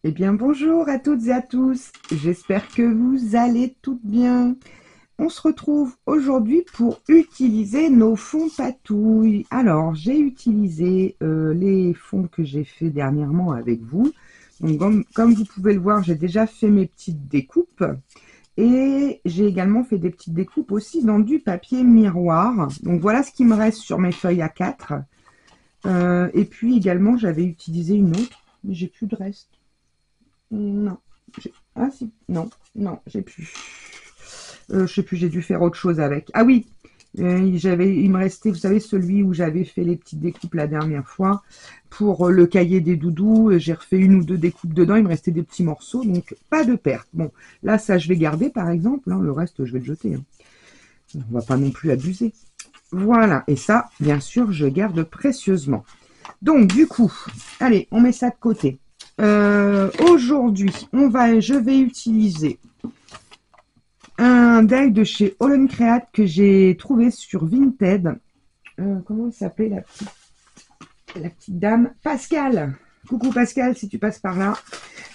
Eh bien, bonjour à toutes et à tous. J'espère que vous allez toutes bien. On se retrouve aujourd'hui pour utiliser nos fonds patouilles. Alors, j'ai utilisé les fonds que j'ai fait dernièrement avec vous. Donc, comme vous pouvez le voir, j'ai déjà fait mes petites découpes. Et j'ai également fait des petites découpes aussi dans du papier miroir. Donc, voilà ce qui me reste sur mes feuilles A4. Et puis également, j'avais utilisé une autre, mais j'ai plus de reste. Non. Ah si, non, non, j'ai plus. Je sais plus, j'ai dû faire autre chose avec. Ah oui, il me restait, vous savez, celui où j'avais fait les petites découpes la dernière fois pour le cahier des doudous. J'ai refait une ou deux découpes dedans. Il me restait des petits morceaux, donc pas de perte. Bon, là, ça, je vais garder, par exemple. Hein, le reste, je vais le jeter. Hein. On va pas non plus abuser. Voilà, et ça, bien sûr, je garde précieusement. Donc, du coup, allez, on met ça de côté. Aujourd'hui, je vais utiliser un die de chez Holland Create que j'ai trouvé sur Vinted. Comment s'appelait la petite dame? Pascal. Coucou Pascal, si tu passes par là.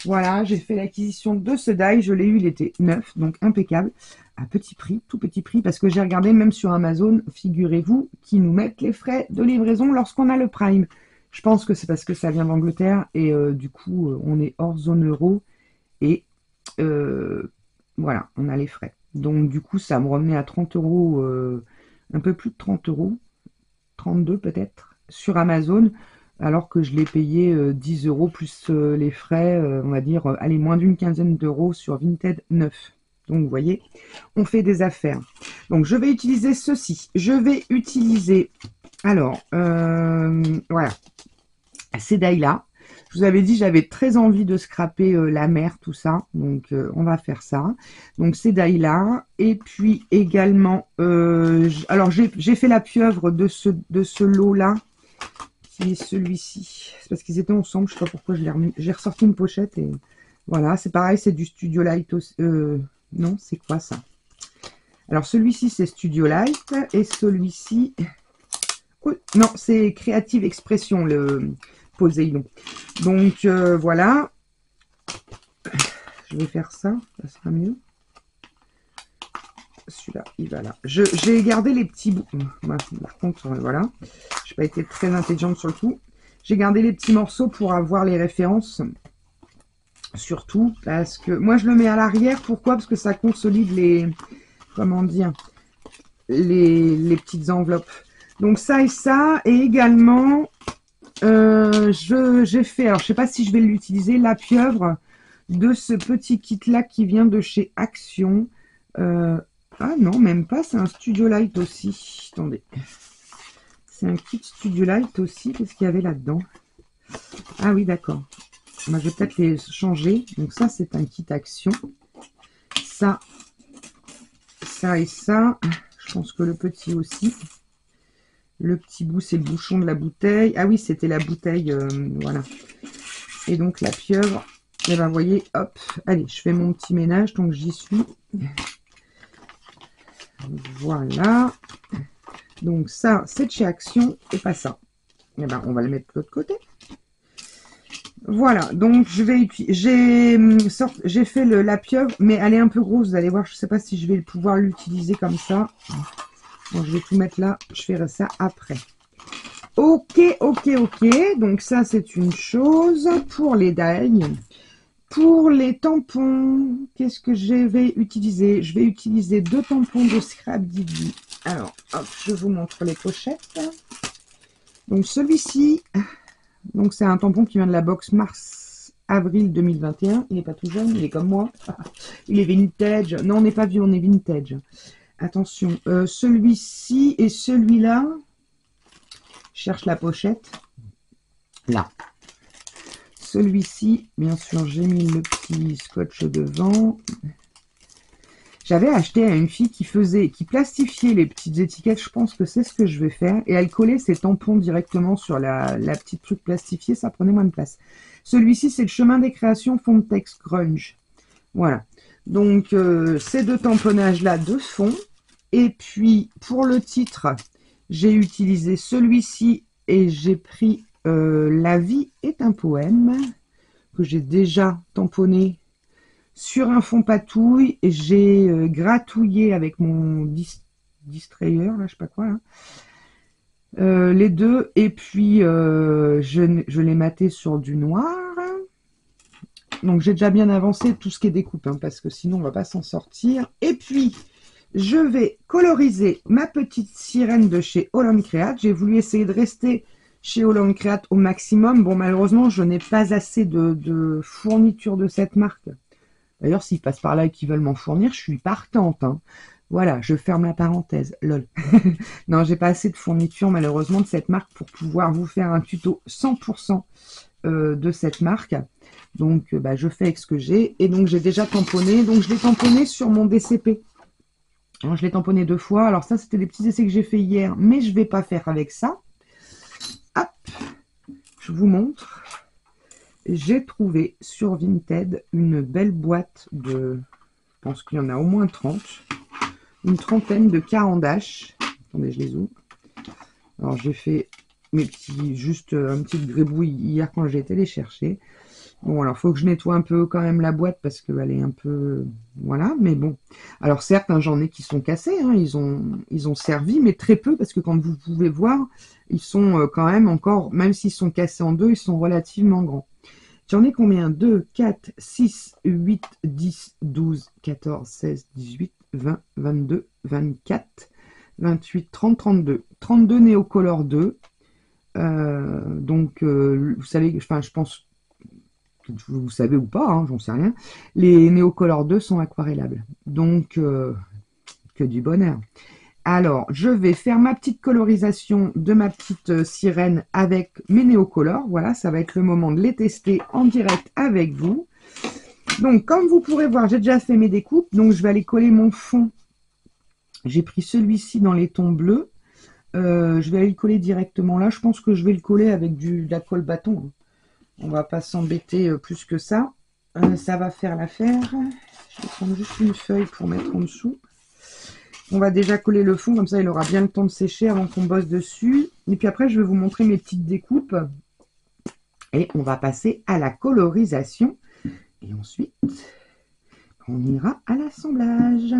Voilà, j'ai fait l'acquisition de ce die. Je l'ai eu, il était neuf, donc impeccable. À petit prix, tout petit prix, parce que j'ai regardé même sur Amazon, figurez-vous, qui nous mettent les frais de livraison lorsqu'on a le Prime. Je pense que c'est parce que ça vient d'Angleterre et du coup, on est hors zone euro et voilà, on a les frais. Donc du coup, ça me revenait à 30 euros, un peu plus de 30 euros, 32 peut-être, sur Amazon, alors que je l'ai payé 10 euros plus les frais, on va dire, allez, moins d'une quinzaine d'euros sur Vinted 9. Donc vous voyez, on fait des affaires. Donc je vais utiliser ceci. Je vais utiliser, alors, voilà, ces die-là. Je vous avais dit, j'avais très envie de scraper la mer, tout ça. Donc, on va faire ça. Donc, ces die-là. Et puis, également, alors, j'ai fait la pieuvre de ce lot-là, qui est celui-ci. C'est parce qu'ils étaient ensemble. Je sais pas pourquoi je l'ai remis. J'ai ressorti une pochette et voilà. C'est pareil, c'est du Studio Light aussi. Non, c'est quoi ça? Alors, celui-ci, c'est Studio Light. Et celui-ci... Oh, non, c'est Creative Expression, le Poséidon. Donc, voilà. Je vais faire ça. Ça sera mieux. Celui-là, il va là. J'ai gardé les petits bouts. Par contre, voilà. Je n'ai pas été très intelligente sur le coup. J'ai gardé les petits morceaux pour avoir les références. Surtout parce que... Moi, je le mets à l'arrière. Pourquoi? Parce que ça consolide les... Comment dire? Les petites enveloppes. Donc, ça et ça. Et également... j'ai fait, alors je sais pas si je vais l'utiliser, la pieuvre de ce petit kit là qui vient de chez Action. Ah non, même pas, c'est un Studio Light aussi. Attendez, c'est un kit Studio Light aussi. Qu'est-ce qu'il y avait là-dedans? Ah oui, d'accord. Moi, je vais peut-être les changer. Donc ça, c'est un kit Action. Ça et ça. Je pense que le petit aussi. Le petit bout, c'est le bouchon de la bouteille. Ah oui, c'était la bouteille, voilà. Et donc, la pieuvre, et ben, vous voyez, hop. Allez, je fais mon petit ménage, donc j'y suis. Voilà. Donc, ça, c'est de chez Action, et pas ça. Et ben, on va le mettre de l'autre côté. Voilà, donc je vais j'ai fait la pieuvre, mais elle est un peu grosse, vous allez voir, je ne sais pas si je vais pouvoir l'utiliser comme ça. Bon, je vais tout mettre là, je ferai ça après. Ok, donc ça c'est une chose. Pour les die, pour les tampons, qu'est-ce que je vais utiliser? Je vais utiliser 2 tampons de Scrap Divi. Alors, hop, je vous montre les pochettes. Donc celui-ci, donc c'est un tampon qui vient de la box mars-avril 2021. Il n'est pas tout jeune, il est comme moi. Il est vintage. Non, on n'est pas vieux, on est vintage. Attention, celui-ci et celui-là, je cherche la pochette. Là. Celui-ci, bien sûr, j'ai mis le petit scotch devant. J'avais acheté à une fille qui plastifiait les petites étiquettes. Je pense que c'est ce que je vais faire. Et elle collait ses tampons directement sur la petite truc plastifiée. Ça prenait moins de place. Celui-ci, c'est le chemin des créations Fontex Grunge. Voilà. Donc, ces deux tamponnages-là de fond. Et puis, pour le titre, j'ai utilisé celui-ci et j'ai pris La vie est un poème que j'ai déjà tamponné sur un fond patouille. J'ai gratouillé avec mon distrayer, là, je sais pas quoi, là. Les deux. Et puis, je l'ai maté sur du noir. Donc, j'ai déjà bien avancé tout ce qui est découpe, hein, parce que sinon, on va pas s'en sortir. Et puis, je vais coloriser ma petite sirène de chez Holland Create. J'ai voulu essayer de rester chez Holland Create au maximum. Bon, malheureusement, je n'ai pas assez de fourniture de cette marque. D'ailleurs, s'ils passent par là et qu'ils veulent m'en fournir, je suis partante, hein. Voilà, je ferme la parenthèse. Lol. Non, j'ai pas assez de fourniture, malheureusement, de cette marque pour pouvoir vous faire un tuto 100% de cette marque. Donc, bah, je fais avec ce que j'ai. Et donc, j'ai déjà tamponné. Donc, je l'ai tamponné sur mon DCP. Alors, je l'ai tamponné 2 fois. Alors ça, c'était des petits essais que j'ai fait hier, mais je ne vais pas faire avec ça. Hop, je vous montre. J'ai trouvé sur Vinted une belle boîte de... Je pense qu'il y en a au moins 30. Une trentaine de carandaches. Attendez, je les ouvre. Alors, j'ai fait mes petits... Juste un petit grébouille hier quand j'ai été les chercher. Bon, alors, il faut que je nettoie un peu quand même la boîte parce qu'elle est un peu... Voilà, mais bon. Alors, certes, hein, j'en ai qui sont cassés. Hein, ils ont servi, mais très peu parce que comme vous pouvez voir, ils sont quand même encore... Même s'ils sont cassés en deux, ils sont relativement grands. J'en ai combien? 2, 4, 6, 8, 10, 12, 14, 16, 18, 20, 22, 24, 28, 30, 32. 32 Néocolor 2. Donc, vous savez, enfin, je pense... Vous savez ou pas, hein, j'en sais rien, les Néocolor 2 sont aquarellables. Donc, que du bonheur. Alors, je vais faire ma petite colorisation de ma petite sirène avec mes Néocolor. Voilà, ça va être le moment de les tester en direct avec vous. Donc, comme vous pourrez voir, j'ai déjà fait mes découpes. Donc, je vais aller coller mon fond. J'ai pris celui-ci dans les tons bleus. Je vais aller le coller directement là. Je pense que je vais le coller avec de la colle bâton. On va pas s'embêter plus que ça. Ça va faire l'affaire. Je vais prendre juste une feuille pour mettre en dessous. On va déjà coller le fond, comme ça il aura bien le temps de sécher avant qu'on bosse dessus. Et puis après, je vais vous montrer mes petites découpes. Et on va passer à la colorisation. Et ensuite, on ira à l'assemblage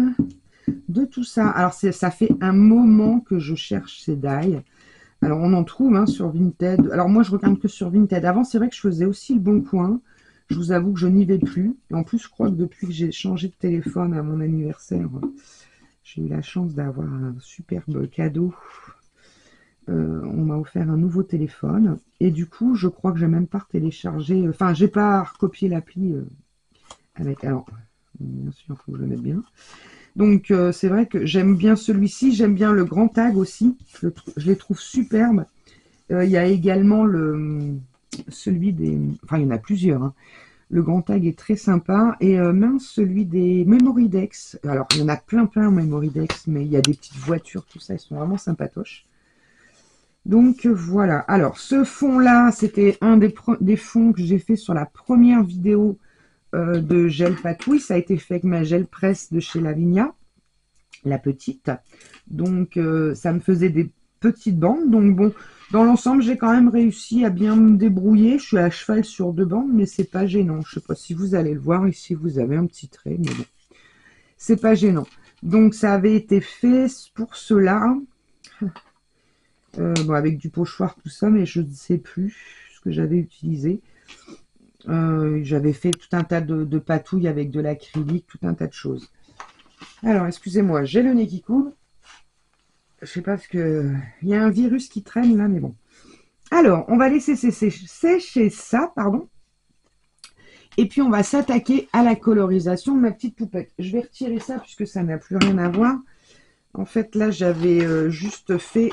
de tout ça. Alors, ça fait un moment que je cherche ces die. Alors, on en trouve hein, sur Vinted. Alors, moi, je regarde que sur Vinted. Avant, c'est vrai que je faisais aussi le Bon Coin. Je vous avoue que je n'y vais plus. Et en plus, je crois que depuis que j'ai changé de téléphone à mon anniversaire, j'ai eu la chance d'avoir un superbe cadeau. On m'a offert un nouveau téléphone. Et du coup, je crois que j'ai même pas téléchargé. Enfin, j'ai pas recopié l'appli avec. Alors, bien sûr, il faut que je le mette bien. Donc, c'est vrai que j'aime bien celui-ci. J'aime bien le grand tag aussi. Je les trouve superbes. Il y a également celui des... Enfin, il y en a plusieurs. Hein. Le grand tag est très sympa. Et mince, celui des Memoridex. Alors, il y en a plein Memoridex, mais il y a des petites voitures, tout ça. Ils sont vraiment sympatoches. Donc, voilà. Alors, ce fond-là, c'était un des fonds que j'ai fait sur la première vidéo de gel patouille. Ça a été fait avec ma gel presse de chez Lavinia, la petite. Donc, ça me faisait des petites bandes. Donc, bon, dans l'ensemble, j'ai quand même réussi à bien me débrouiller. Je suis à cheval sur 2 bandes, mais c'est pas gênant. Je sais pas si vous allez le voir. Ici, vous avez un petit trait, mais bon, c'est pas gênant. Donc, ça avait été fait pour cela. Bon, avec du pochoir, tout ça, mais je ne sais plus ce que j'avais utilisé. J'avais fait tout un tas de patouilles avec de l'acrylique, tout un tas de choses. Alors, excusez-moi, j'ai le nez qui coule. Je sais pas, parce que il y a un virus qui traîne là, mais bon. Alors, on va laisser sécher ça, pardon. Et puis, on va s'attaquer à la colorisation de ma petite poupette. Je vais retirer ça, puisque ça n'a plus rien à voir. En fait, là, j'avais juste fait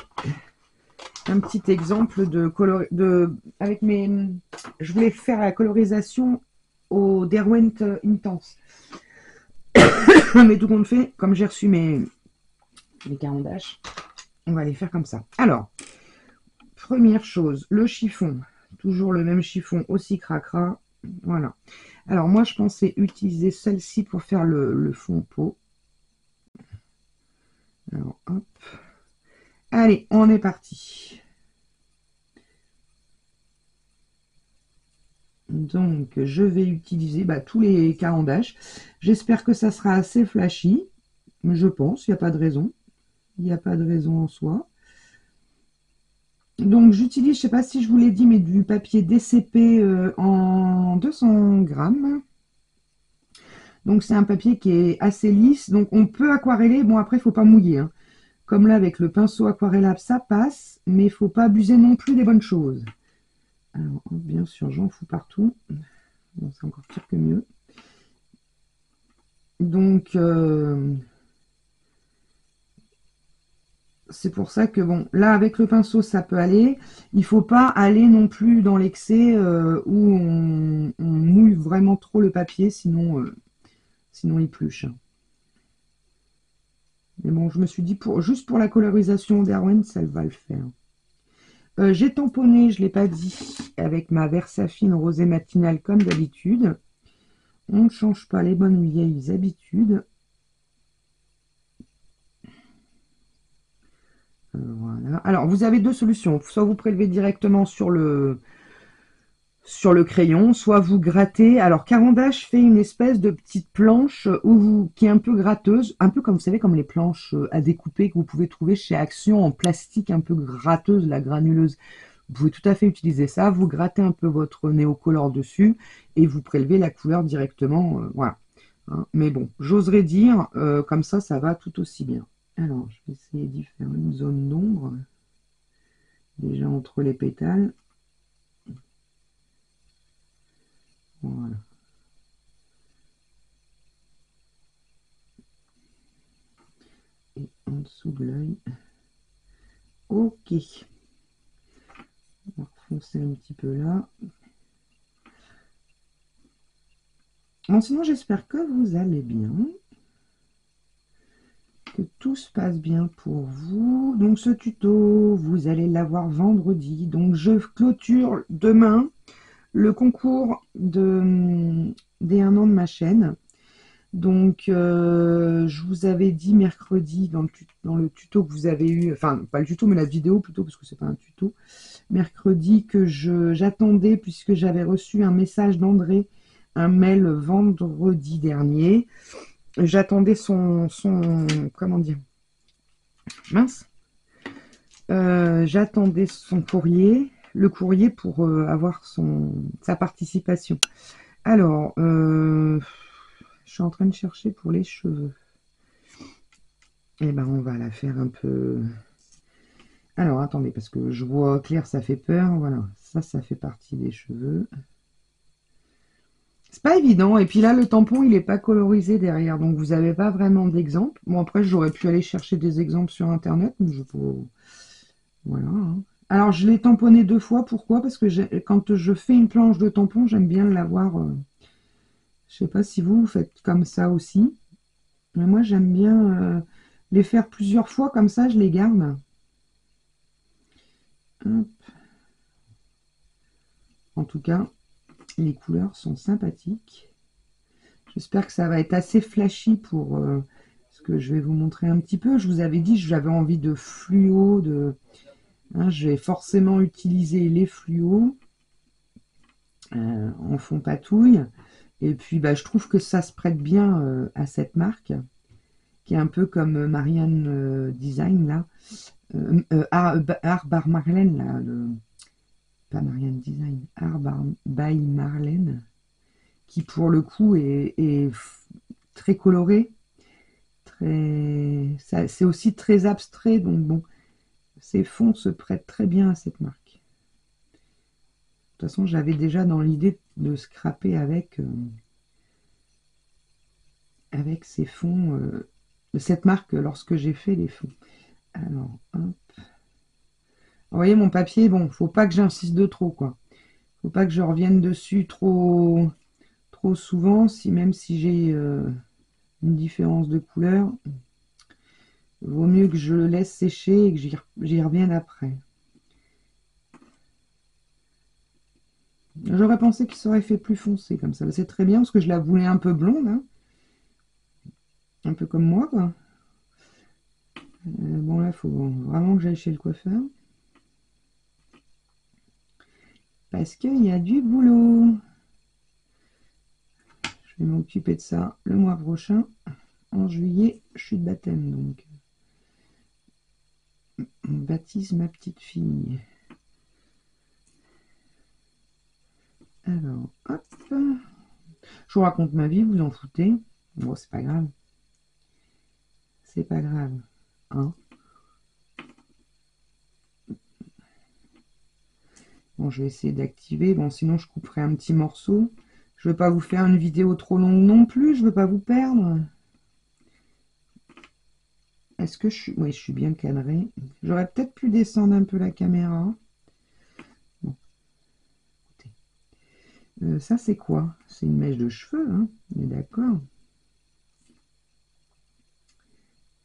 un petit exemple avec mes... Je voulais faire la colorisation au Derwent Intense. Mais tout compte fait, comme j'ai reçu mes carandaches, on va les faire comme ça. Alors, première chose, le chiffon. Toujours le même chiffon, aussi cracra. Voilà. Alors moi je pensais utiliser celle-ci pour faire le fond pot. Alors hop. Allez, on est parti. Donc je vais utiliser tous les carandages. J'espère que ça sera assez flashy. Je pense, il n'y a pas de raison. Il n'y a pas de raison en soi. Donc j'utilise, je ne sais pas si je vous l'ai dit, mais du papier DCP en 200 grammes. Donc c'est un papier qui est assez lisse. Donc on peut aquareller. Bon après, il ne faut pas mouiller, hein. Comme là avec le pinceau aquarellable, ça passe. Mais il ne faut pas abuser non plus des bonnes choses. Alors bien sûr, j'en fous partout. Bon, c'est encore pire que mieux. Donc c'est pour ça que bon, là avec le pinceau ça peut aller. Il faut pas aller non plus dans l'excès où on mouille vraiment trop le papier, sinon il pluche. Mais bon, je me suis dit juste pour la colorisation d'Erwan, ça va le faire. J'ai tamponné, je ne l'ai pas dit, avec ma Versafine rosée matinale comme d'habitude. On ne change pas les bonnes vieilles habitudes. Voilà. Alors, vous avez deux solutions. Soit vous prélevez directement sur le crayon, soit vous grattez. Alors, Carandache fait une espèce de petite planche qui est un peu gratteuse, un peu comme, vous savez, comme les planches à découper que vous pouvez trouver chez Action en plastique un peu gratteuse, la granuleuse. Vous pouvez tout à fait utiliser ça. Vous grattez un peu votre néocolore dessus et vous prélevez la couleur directement. Voilà. Hein. Mais bon, j'oserais dire, comme ça va tout aussi bien. Alors, je vais essayer d'y faire une zone d'ombre, déjà entre les pétales. Voilà. Et en dessous de l'œil. Ok. On va refoncer un petit peu là. Bon, sinon, j'espère que vous allez bien. Que tout se passe bien pour vous. Donc, ce tuto, vous allez l'avoir vendredi. Donc, je clôture demain le concours des 1 an de ma chaîne. Donc, je vous avais dit mercredi dans le tuto que vous avez eu, enfin, pas le tuto, mais la vidéo plutôt, parce que c'est pas un tuto, mercredi que j'attendais, puisque j'avais reçu un message d'André, un mail vendredi dernier. J'attendais comment dire, mince, j'attendais son courrier, le courrier pour avoir sa participation. Alors, je suis en train de chercher pour les cheveux. Eh ben, on va la faire un peu. Alors, attendez, parce que je vois clair, ça fait peur. Voilà, ça fait partie des cheveux. C'est pas évident. Et puis là, le tampon, il n'est pas colorisé derrière. Donc, vous n'avez pas vraiment d'exemple. Bon, après, j'aurais pu aller chercher des exemples sur Internet. Mais voilà. Hein. Alors, je l'ai tamponné 2 fois. Pourquoi? Parce que quand je fais une planche de tampon, j'aime bien l'avoir. Je sais pas si vous faites comme ça aussi. Mais moi, j'aime bien les faire plusieurs fois. Comme ça, je les garde. Hop. En tout cas, les couleurs sont sympathiques. J'espère que ça va être assez flashy pour ce que je vais vous montrer un petit peu. Je vous avais dit que j'avais envie de fluo, hein, je vais forcément utiliser les fluos en fond patouille. Et puis je trouve que ça se prête bien à cette marque, qui est un peu comme Marianne Design là. Art by Marlène là, pas Marianne Design, Art by Marlène, qui pour le coup est très coloré, c'est aussi très abstrait, donc bon, ces fonds se prêtent très bien à cette marque. De toute façon, j'avais déjà dans l'idée de scraper avec ces fonds de cette marque lorsque j'ai fait les fonds. Alors, hop. Vous voyez mon papier, bon, faut pas que j'insiste de trop, quoi. Faut pas que je revienne dessus trop souvent, même si j'ai une différence de couleur. Vaut mieux que je le laisse sécher et que j'y revienne après. J'aurais pensé qu'il serait fait plus foncé comme ça. C'est très bien parce que je la voulais un peu blonde, hein. Un peu comme moi, quoi. Bon, là, il faut vraiment que j'aille chez le coiffeur. Parce qu'il y a du boulot. Je vais m'occuper de ça le mois prochain. En juillet, je suis de baptême, donc. On baptise ma petite fille. Alors, hop. Je vous raconte ma vie, vous en foutez. Bon, c'est pas grave. C'est pas grave. Hein. Bon, je vais essayer d'activer. Bon, sinon, je couperai un petit morceau. Je veux pas vous faire une vidéo trop longue non plus. Je veux pas vous perdre. Est-ce que je suis... Oui, je suis bien cadré. J'aurais peut-être pu descendre un peu la caméra. Bon, écoutez. Ça, c'est quoi? C'est une mèche de cheveux, hein? On est d'accord.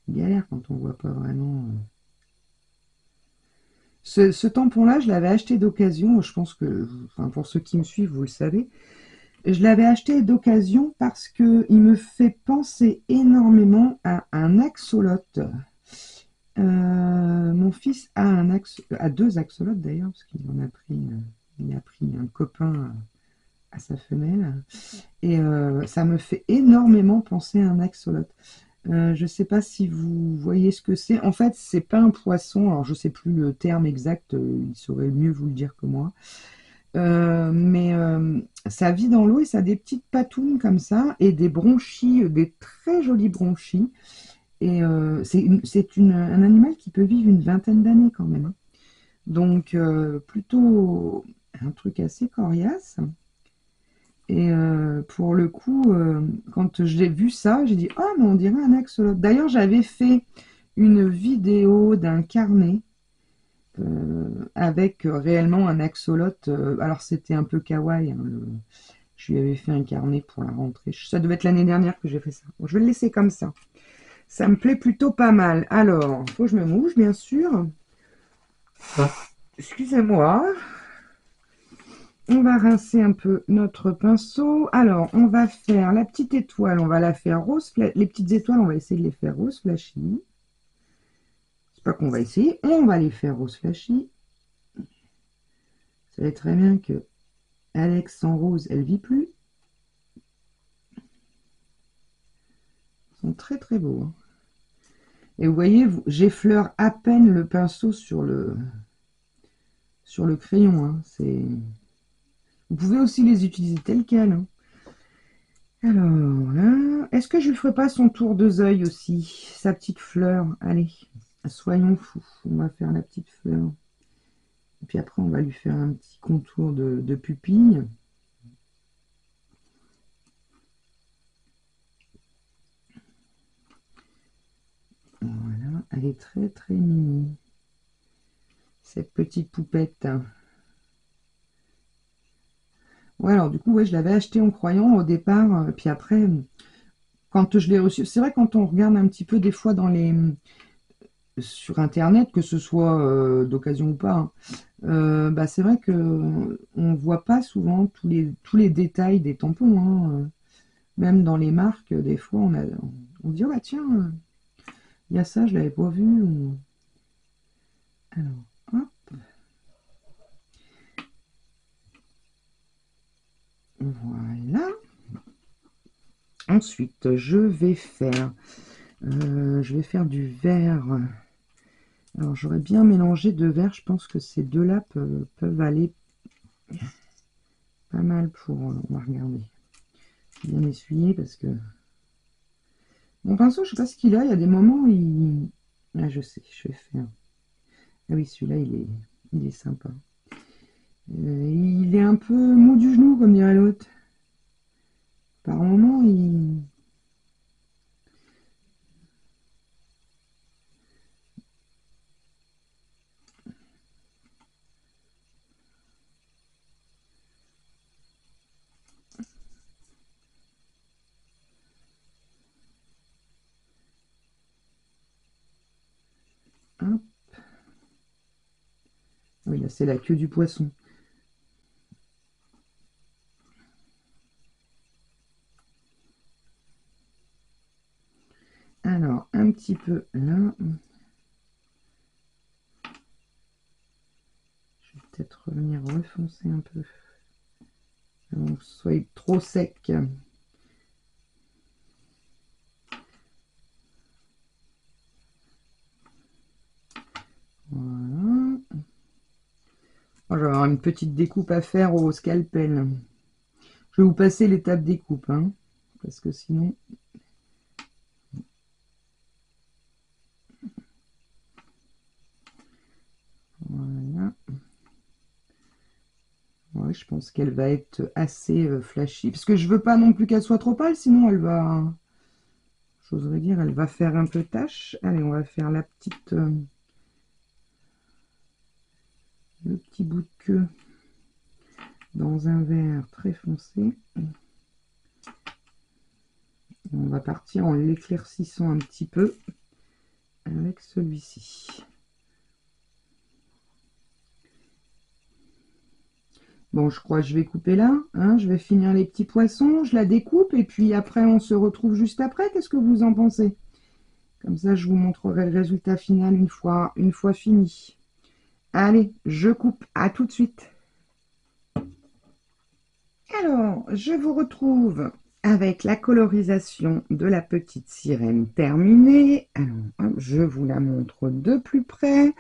Galère quand on voit pas vraiment. Ce tampon-là, je l'avais acheté d'occasion. Je pense que, enfin, pour ceux qui me suivent, vous le savez. Je l'avais acheté d'occasion parce que il me fait penser énormément à un axolote. Mon fils a deux axolotes d'ailleurs, parce qu'il en a pris, il a pris un copain à sa femelle. Et ça me fait énormément penser à un axolote. Je ne sais pas si vous voyez ce que c'est. En fait, c'est pas un poisson. Alors, je sais plus le terme exact. Il saurait mieux vous le dire que moi. Mais ça vit dans l'eau et ça a des petites patounes comme ça et des bronchies, des très jolies bronchies. Et un animal qui peut vivre une vingtaine d'années quand même, hein. Donc, plutôt un truc assez coriace. Et pour le coup, quand j'ai vu ça, j'ai dit, ah, mais on dirait un axolote. D'ailleurs, j'avais fait une vidéo d'un carnet avec réellement un axolote. Alors, c'était un peu kawaii, hein, je lui avais fait un carnet pour la rentrée. Ça devait être l'année dernière que j'ai fait ça. Bon, je vais le laisser comme ça. Ça me plaît plutôt pas mal. Alors, faut que je me mouche, bien sûr. Excusez-moi. On va rincer un peu notre pinceau. Alors, on va faire la petite étoile. On va la faire rose. Les petites étoiles, on va essayer de les faire rose flashy. C'est pas qu'on va essayer. On va les faire rose flashy. Vous savez très bien que Alex sans rose, elle vit plus. Ils sont très très beaux, hein. Et vous voyez, j'effleure à peine le pinceau sur le crayon, hein. Vous pouvez aussi les utiliser tels quels, hein. Alors là, est-ce que je ne ferai pas son tour de œil aussi? Sa petite fleur. Allez, soyons fous. On va faire la petite fleur. Et puis après, on va lui faire un petit contour de pupille. Voilà, elle est très très mimi, cette petite poupette. Ouais, alors du coup, ouais, je l'avais acheté en croyant au départ. Puis après, quand je l'ai reçu, c'est vrai quand on regarde un petit peu des fois sur Internet, que ce soit d'occasion ou pas, hein, bah, c'est vrai que on voit pas souvent tous les détails des tampons, hein. Même dans les marques, des fois, on dit, oh bah tiens, il y a ça, je l'avais pas vu. Alors, hop, voilà. Ensuite, je vais faire du vert. Alors, j'aurais bien mélangé deux verts. Je pense que ces deux-là peuvent aller pas mal pour... On va regarder. Bien essuyer parce que... Mon pinceau, je sais pas ce qu'il a. Il y a des moments où il... Ah, je sais, je vais faire... Ah oui, celui-là, il est sympa. Il est un peu mou du genou, comme dirait l'autre. Par moments, il... Hop. Oui, là, c'est la queue du poisson. petit peu là. Je vais peut-être revenir refoncer un peu. Donc, soit trop sec. Voilà. Oh, je vais avoir une petite découpe à faire au scalpel. Je vais vous passer l'étape découpe, hein, parce que sinon... Voilà. Ouais, je pense qu'elle va être assez flashy. Parce que je veux pas non plus qu'elle soit trop pâle, sinon elle va... J'oserais dire, elle va faire un peu tache. Allez, on va faire la petite... le petit bout de queue dans un vert très foncé. Et on va partir en l'éclaircissant un petit peu avec celui-ci. Bon, je crois que je vais couper là, hein, je vais finir les petits poissons, je la découpe et puis après on se retrouve juste après. Qu'est-ce que vous en pensez? Comme ça, je vous montrerai le résultat final une fois fini. Allez, je coupe, à tout de suite. Alors, je vous retrouve avec la colorisation de la petite sirène terminée. Alors, hop, je vous la montre de plus près.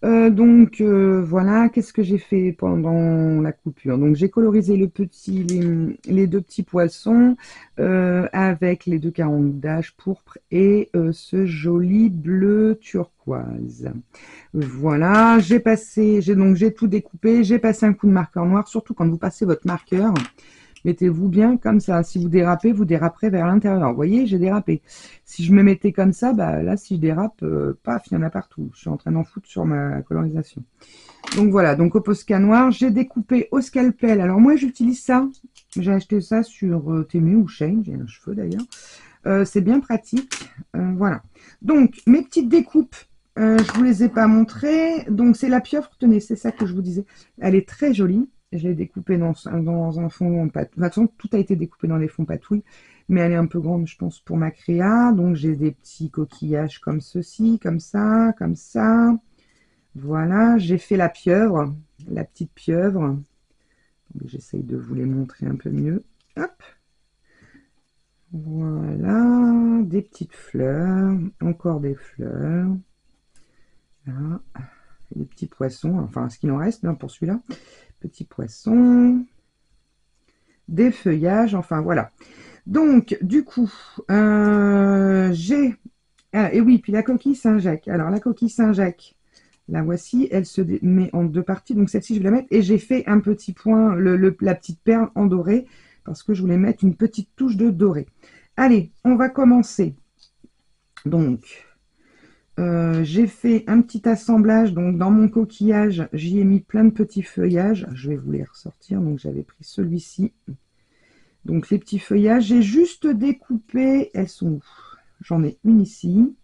Voilà, qu'est-ce que j'ai fait pendant la coupure? Donc j'ai colorisé les deux petits poissons avec les deux carandages pourpre et ce joli bleu turquoise. Voilà, j'ai tout découpé, j'ai passé un coup de marqueur noir, surtout quand vous passez votre marqueur. Mettez-vous bien comme ça. Si vous dérapez, vous déraperez vers l'intérieur. Vous voyez, j'ai dérapé. Si je me mettais comme ça, bah là, si je dérape, paf, il y en a partout. Je suis en train d'en foutre sur ma colorisation. Donc voilà, donc au Posca noir, j'ai découpé au scalpel. Alors moi, j'utilise ça. J'ai acheté ça sur Temu ou Shein. J'ai un cheveu d'ailleurs. C'est bien pratique. Voilà. Donc, mes petites découpes, je vous les ai pas montrées. Donc, c'est la pieuvre. Tenez, c'est ça que je vous disais. Elle est très jolie. Je l'ai découpée dans un fond en pâte. De toute façon, tout a été découpé dans des fonds patouilles. Mais elle est un peu grande, je pense, pour ma créa. Donc, j'ai des petits coquillages comme ceci, comme ça, comme ça. Voilà, j'ai fait la pieuvre, la petite pieuvre. J'essaye de vous les montrer un peu mieux. Hop. Voilà, des petites fleurs, encore des fleurs. Là, des petits poissons, enfin ce qu'il en reste pour celui-là. Petits poissons, des feuillages, enfin voilà. Donc, du coup, j'ai... Ah, et oui, puis la coquille Saint-Jacques. Alors, la coquille Saint-Jacques, la voici, elle se met en deux parties. Donc, celle-ci, je vais la mettre. Et j'ai fait un petit point, la petite perle en doré, parce que je voulais mettre une petite touche de doré. Allez, on va commencer. Donc, j'ai fait un petit assemblage. Donc, dans mon coquillage, j'y ai mis plein de petits feuillages. Je vais vous les ressortir. Donc, j'avais pris celui-ci. Donc, les petits feuillages, j'ai juste découpé. Elles sont où? J'en ai une ici.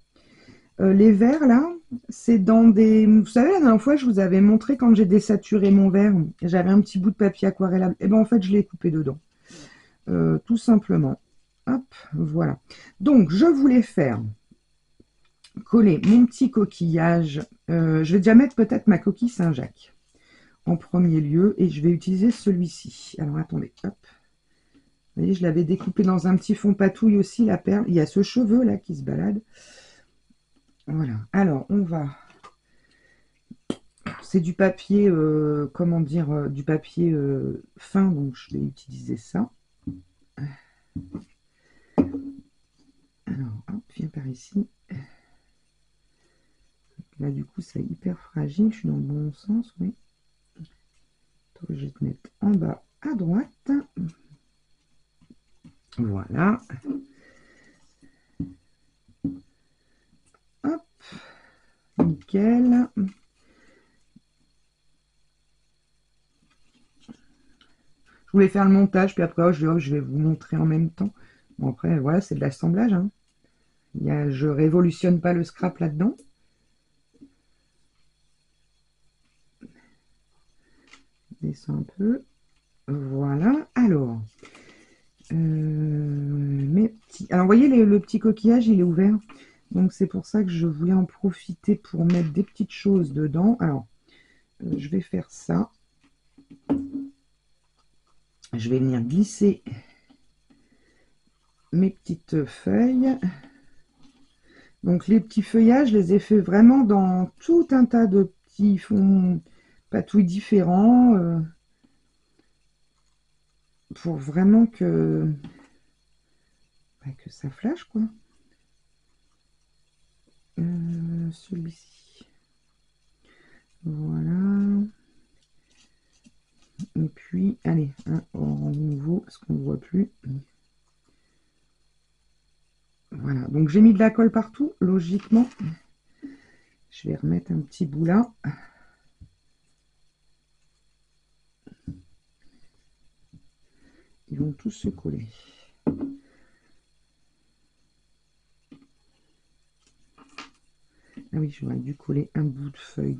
Les verres, là, c'est dans des... Vous savez, la dernière fois, je vous avais montré quand j'ai désaturé mon verre. J'avais un petit bout de papier aquarellable. Et bien, en fait, je l'ai coupé dedans. Tout simplement. Hop, voilà. Donc, je voulais faire coller mon petit coquillage. Je vais déjà mettre peut-être ma coquille Saint-Jacques en premier lieu. Et je vais utiliser celui-ci. Alors, attendez. Hop. Vous voyez, je l'avais découpé dans un petit fond patouille aussi, la perle. Il y a ce cheveu là qui se balade. Voilà. Alors, on va... C'est du papier, comment dire, du papier fin, donc je vais utiliser ça. Alors, hop, viens par ici. Là, du coup, c'est hyper fragile. Je suis dans le bon sens, oui. Donc, je vais te mettre en bas à droite. Voilà. Hop. Nickel. Je voulais faire le montage, puis après, je vais vous montrer en même temps. Bon, après, voilà, c'est de l'assemblage. Hein. Je révolutionne pas le scrap là-dedans. Descends un peu. Voilà. Alors, mes petits... Alors, vous voyez, le petit coquillage, il est ouvert. Donc c'est pour ça que je voulais en profiter pour mettre des petites choses dedans. Alors, je vais faire ça. Je vais venir glisser mes petites feuilles. Donc les petits feuillages, je les ai fait vraiment dans tout un tas de petits fonds patouilles différents. Pour vraiment que ça flash, quoi. Celui-ci. Voilà. Et puis, allez, un en nouveau, parce qu'on ne voit plus. Voilà, donc j'ai mis de la colle partout, logiquement. Je vais remettre un petit bout là. Ils vont tous se coller. Ah oui, j'aurais dû coller un bout de feuille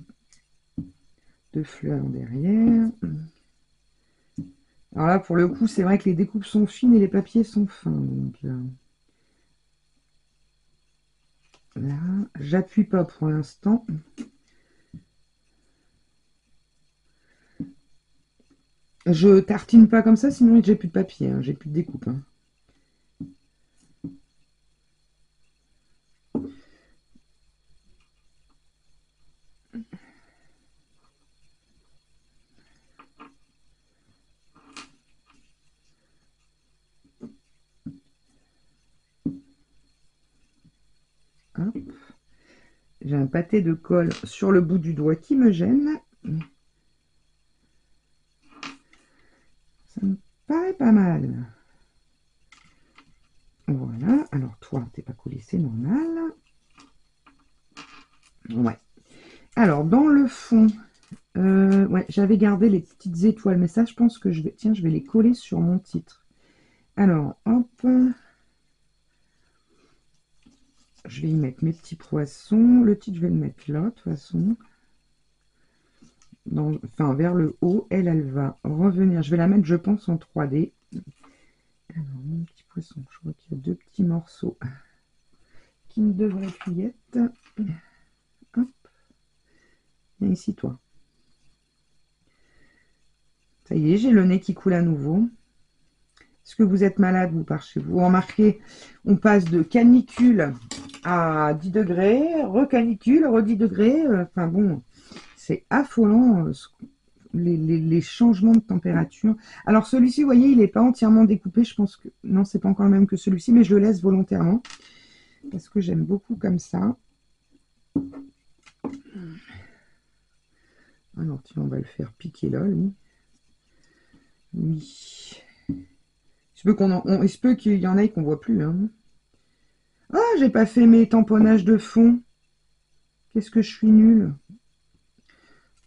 de fleurs derrière. Alors là, pour le coup, c'est vrai que les découpes sont fines et les papiers sont fins. Donc là, j'appuie pas pour l'instant. Je tartine pas comme ça, sinon j'ai plus de papier, hein, j'ai plus de découpe. Hein. J'ai un pâté de colle sur le bout du doigt qui me gêne. Ça me paraît pas mal. Voilà. Alors toi, t'es pas collé, c'est normal. Ouais. Alors, dans le fond, ouais, j'avais gardé les petites étoiles, mais ça, je pense que je vais... Tiens, je vais les coller sur mon titre. Alors, hop. Je vais y mettre mes petits poissons. Le titre, je vais le mettre là, de toute façon. Enfin, vers le haut. Elle va revenir. Je vais la mettre, je pense, en 3D. Alors, mon petit poisson, je vois qu'il y a deux petits morceaux qui ne devraient plus être. Hop. Viens ici, toi. Ça y est, j'ai le nez qui coule à nouveau. Est-ce que vous êtes malade, vous, par chez vous? Remarquez, on passe de canicule à 10 degrés, recanicule, re-10 degrés. Enfin bon, c'est affolant les changements de température. Alors celui-ci, vous voyez, il n'est pas entièrement découpé. Je pense que... Non, c'est pas encore le même que celui-ci, mais je le laisse volontairement. Parce que j'aime beaucoup comme ça. Alors tiens, on va le faire piquer là, lui. Oui. Il se peut qu'il y en ait qu'on voit plus. Hein. Ah, j'ai pas fait mes tamponnages de fond. Qu'est-ce que je suis nulle.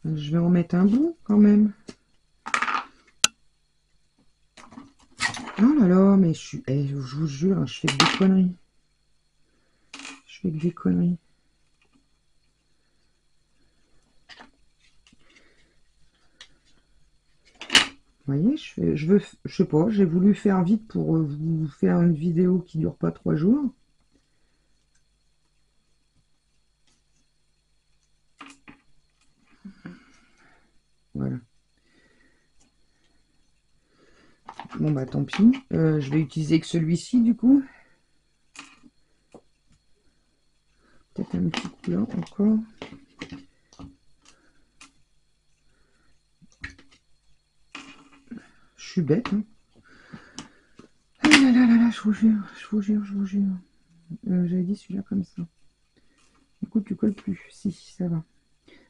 Je vais en mettre un bout quand même. Oh là là, mais je suis... je vous jure, je fais que des conneries. Je fais que des conneries. Vous voyez, je sais pas, j'ai voulu faire vite pour vous faire une vidéo qui dure pas 3 jours. Voilà. Bon bah tant pis. Je vais utiliser que celui-ci du coup. Peut-être un petit coup là encore. Je suis bête. Hein. Ah là là là là, je vous jure, je vous jure, je vous jure. J'avais dit celui-là comme ça. Du coup, tu colles plus. Si, ça va.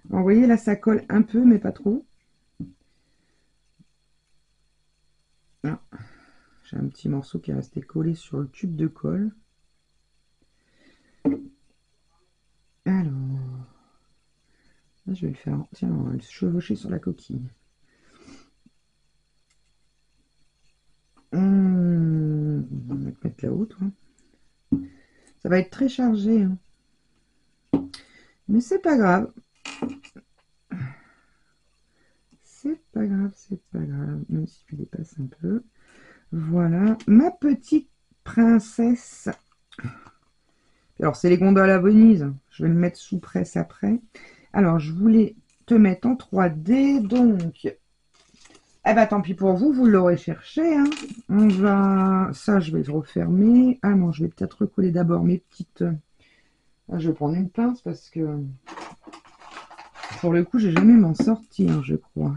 Alors, vous voyez, là, ça colle un peu, mais pas trop. Ah, j'ai un petit morceau qui est resté collé sur le tube de colle. Alors, là, je vais le faire, tiens, on va le chevaucher sur la coquille. On va mettre là-haut, toi. Ça va être très chargé. Hein. Mais c'est pas grave. C'est pas grave, c'est pas grave. Même si tu dépasses un peu. Voilà, ma petite princesse. Alors, c'est les gondoles à Venise. Je vais le mettre sous presse après. Alors, je voulais te mettre en 3D, donc... Eh ben, tant pis pour vous, vous l'aurez cherché, hein. On va... Ça, je vais le refermer. Ah non, je vais peut-être recoller d'abord mes petites... Ah, je vais prendre une pince parce que... Pour le coup, j'ai jamais m'en sortir, je crois.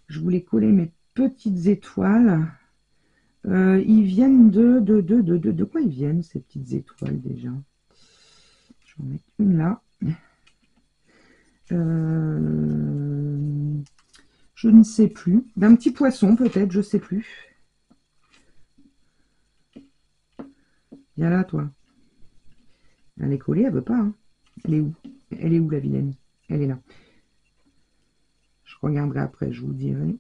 Je voulais coller mes petites étoiles. Ils viennent de quoi ils viennent, ces petites étoiles, déjà? Je vais en mettre une là. Je ne sais plus. D'un petit poisson, peut-être, je sais plus. Viens là, toi. Elle est collée, elle veut pas. Hein. Elle est où? Elle est où, la vilaine? Elle est là. Je regarderai après, je vous dirai.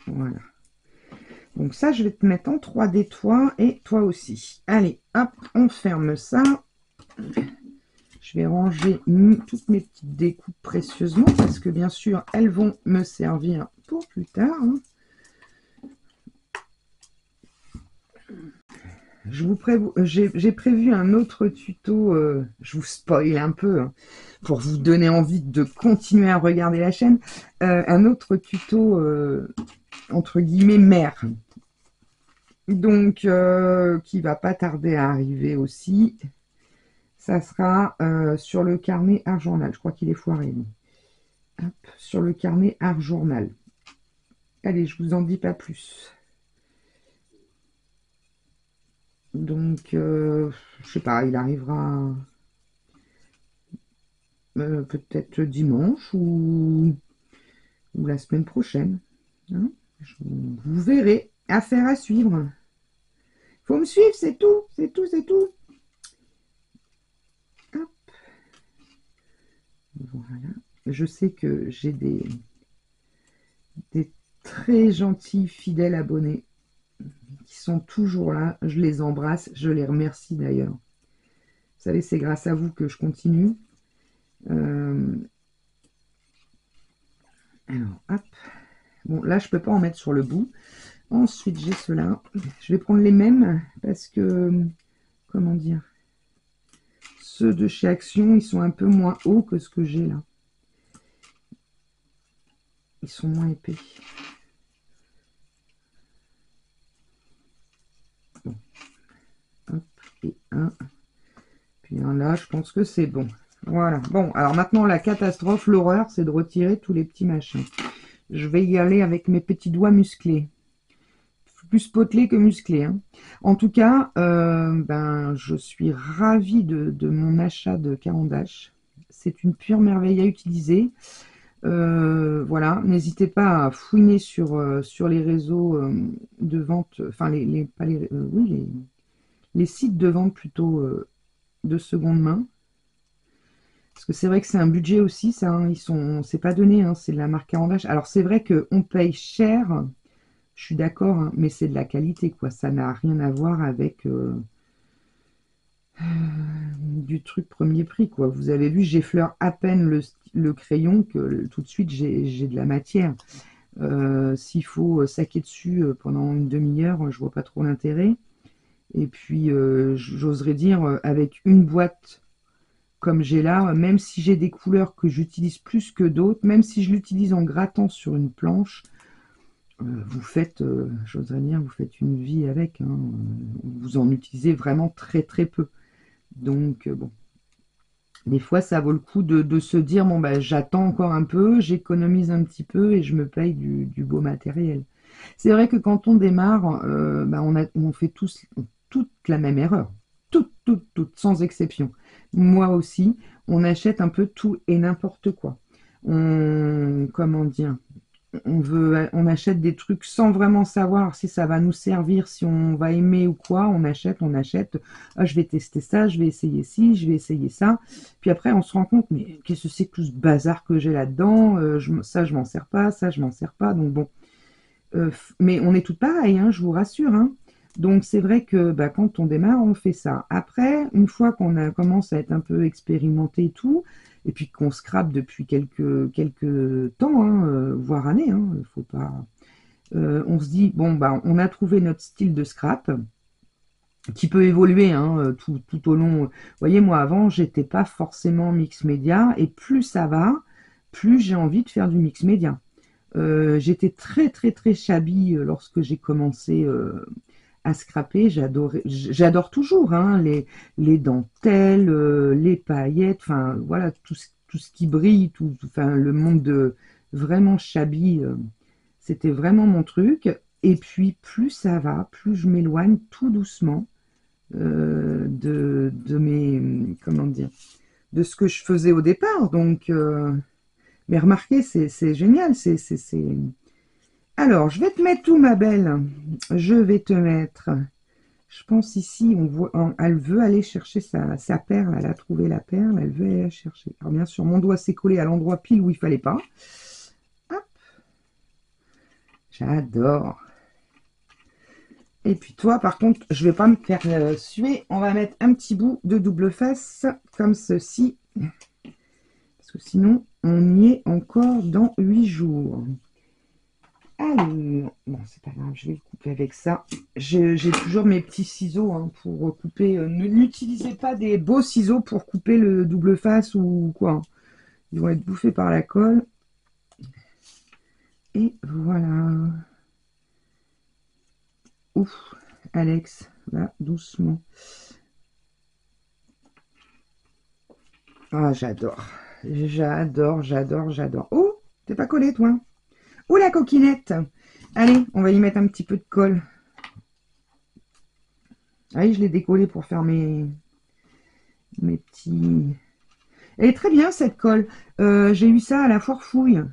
Voilà. Donc ça, je vais te mettre en 3D toi et toi aussi. Allez, hop, on ferme ça. Je vais ranger toutes mes petites découpes précieusement parce que bien sûr, elles vont me servir pour plus tard. Hein. J'ai prévu un autre tuto, je vous spoil un peu, hein, pour vous donner envie de continuer à regarder la chaîne. Un autre tuto, entre guillemets, mère. Donc, qui va pas tarder à arriver aussi. Ça sera sur le carnet art journal. Je crois qu'il est foiré. Hop, sur le carnet art journal. Allez, je vous en dis pas plus. Donc, je sais pas, il arrivera peut-être dimanche ou la semaine prochaine. Hein. Vous verrez. Affaire à suivre. Faut me suivre, c'est tout, c'est tout, c'est tout. Hop. Voilà. Je sais que j'ai des très gentils, fidèles abonnés qui sont toujours là. Je les embrasse, je les remercie d'ailleurs. Vous savez, c'est grâce à vous que je continue. Alors, hop. Bon, là, je peux pas en mettre sur le bout. Ensuite, j'ai ceux-là. Je vais prendre les mêmes parce que, comment dire, ceux de chez Action, ils sont un peu moins hauts que ce que j'ai là. Ils sont moins épais. Bon. Hop, et un. Puis un là, je pense que c'est bon. Voilà. Bon, alors maintenant, la catastrophe, l'horreur, c'est de retirer tous les petits machins. Je vais y aller avec mes petits doigts musclés. Plus potelés que musclés. Hein. En tout cas, ben, je suis ravie de mon achat de Caran d'Ache. C'est une pure merveille à utiliser. Voilà, n'hésitez pas à fouiner sur les réseaux de vente, enfin pas oui, les sites de vente plutôt de seconde main. Parce que c'est vrai que c'est un budget aussi, ça, hein, c'est pas donné, hein, c'est de la marque Caran d'Ache. Alors c'est vrai qu'on paye cher, je suis d'accord, hein, mais c'est de la qualité, quoi. Ça n'a rien à voir avec du truc premier prix, quoi. Vous avez vu, j'effleure à peine le crayon que tout de suite j'ai de la matière. S'il faut saquer dessus pendant une demi-heure, je vois pas trop l'intérêt. Et puis, j'oserais dire, avec une boîte comme j'ai là, même si j'ai des couleurs que j'utilise plus que d'autres, même si je l'utilise en grattant sur une planche, vous faites, j'oserais dire, vous faites une vie avec. Hein. Vous en utilisez vraiment très très peu. Donc, bon. Des fois, ça vaut le coup de se dire, bon, bah, j'attends encore un peu, j'économise un petit peu et je me paye du beau matériel. C'est vrai que quand on démarre, bah, on fait tous toute la même erreur. Toutes, sans exception. Moi aussi, on achète un peu tout et n'importe quoi. Comment dire, on achète des trucs sans vraiment savoir si ça va nous servir, si on va aimer ou quoi. On achète. Ah, je vais tester ça, je vais essayer ci, je vais essayer ça. Puis après, on se rend compte, mais qu'est-ce que c'est que tout ce bazar que j'ai là-dedans? Ça, je m'en sers pas, ça, je m'en sers pas. Donc bon, mais on est toutes pareilles, hein, je vous rassure. Hein. Donc c'est vrai que bah, quand on démarre, on fait ça. Après, une fois qu'on commence à être un peu expérimenté et tout, et puis qu'on scrape depuis quelques temps, hein, voire années, hein, faut pas. On se dit bon bah on a trouvé notre style de scrap. qui peut évoluer hein, tout au long. Vous voyez, moi avant, j'étais pas forcément mix média, et plus ça va, plus j'ai envie de faire du mix média. J'étais très très très shabby lorsque j'ai commencé à scraper. J'adore toujours hein, les dentelles, les paillettes, enfin voilà, tout ce qui brille, enfin le monde de vraiment shabby, c'était vraiment mon truc. Et puis plus ça va, plus je m'éloigne tout doucement de mes, comment dire, de ce que je faisais au départ. Donc, mais remarquez, c'est génial. Alors, je vais te mettre où, ma belle? Je vais te mettre, je pense ici, on voit, elle veut aller chercher sa perle. Elle a trouvé la perle, elle veut aller la chercher. Alors, bien sûr, mon doigt s'est collé à l'endroit pile où il fallait pas. Hop, j'adore. Et puis toi, par contre, je vais pas me faire suer. On va mettre un petit bout de double face, comme ceci. Parce que sinon, on y est encore dans 8 jours. Alors, bon, c'est pas grave, je vais le couper avec ça. J'ai toujours mes petits ciseaux hein, pour couper. N'utilisez pas des beaux ciseaux pour couper le double face ou quoi. Ils vont être bouffés par la colle. Et voilà. Ouf, Alex, là, doucement. Ah, j'adore. J'adore, j'adore, j'adore. Oh, t'es pas collé, toi? Oh, la coquinette! Allez, on va y mettre un petit peu de colle. Allez, je l'ai décollé pour faire mes petits... Elle est très bien, cette colle. J'ai eu ça à la foire fouille.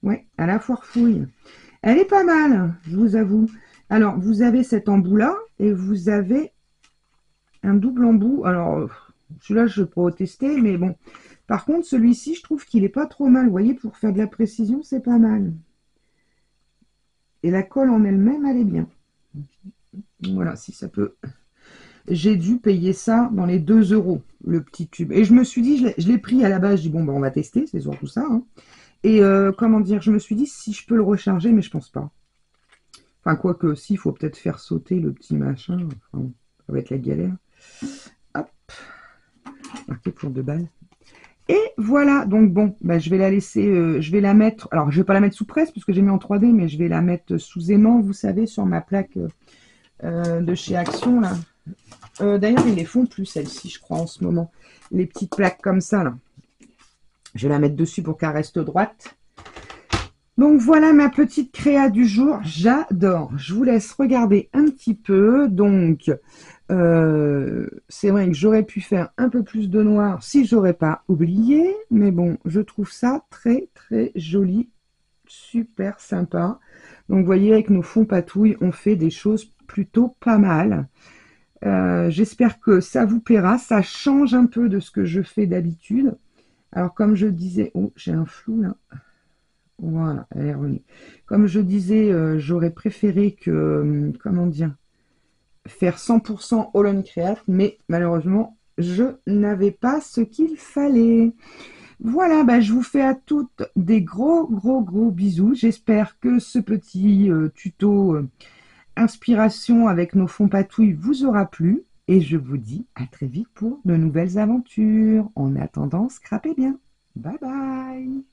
Ouais, à la foire fouille. Elle est pas mal, je vous avoue. Alors, vous avez cet embout-là et vous avez un double embout. Alors, celui-là, je peux tester, mais bon. Par contre, celui-ci, je trouve qu'il est pas trop mal. Vous voyez, pour faire de la précision, c'est pas mal. Et la colle en elle-même, elle est bien. Voilà, si ça peut... J'ai dû payer ça dans les 2 euros, le petit tube. Et je me suis dit, je l'ai pris à la base, je dis, bon, ben, on va tester, c'est surtout ça. Hein. Et comment dire, je me suis dit, si je peux le recharger, mais je pense pas. Enfin, quoique, si, il faut peut-être faire sauter le petit machin. Enfin, ça va être la galère. Hop, marqué pour 2 balles. Et voilà, donc bon, bah, je vais la laisser, je vais la mettre, alors je vais pas la mettre sous presse parce que j'ai mis en 3D, mais je vais la mettre sous aimant, vous savez, sur ma plaque de chez Action, là. D'ailleurs, ils les font plus, celles-ci, je crois, en ce moment. Les petites plaques comme ça, là. Je vais la mettre dessus pour qu'elle reste droite. Donc voilà ma petite créa du jour, j'adore. Je vous laisse regarder un petit peu. Donc c'est vrai que j'aurais pu faire un peu plus de noir si j'aurais pas oublié, mais bon, je trouve ça très très joli, super sympa. Donc vous voyez, avec nos fonds patouilles, on fait des choses plutôt pas mal. J'espère que ça vous plaira, ça change un peu de ce que je fais d'habitude. Alors comme je disais, oh j'ai un flou là. Voilà, elle est revenue. Comme je disais, j'aurais préféré que, comment dire, faire 100% All on Create, mais malheureusement, je n'avais pas ce qu'il fallait. Voilà, bah, je vous fais à toutes des gros, gros, gros bisous. J'espère que ce petit tuto inspiration avec nos fonds patouilles vous aura plu. Et je vous dis à très vite pour de nouvelles aventures. En attendant, scrapez bien. Bye bye.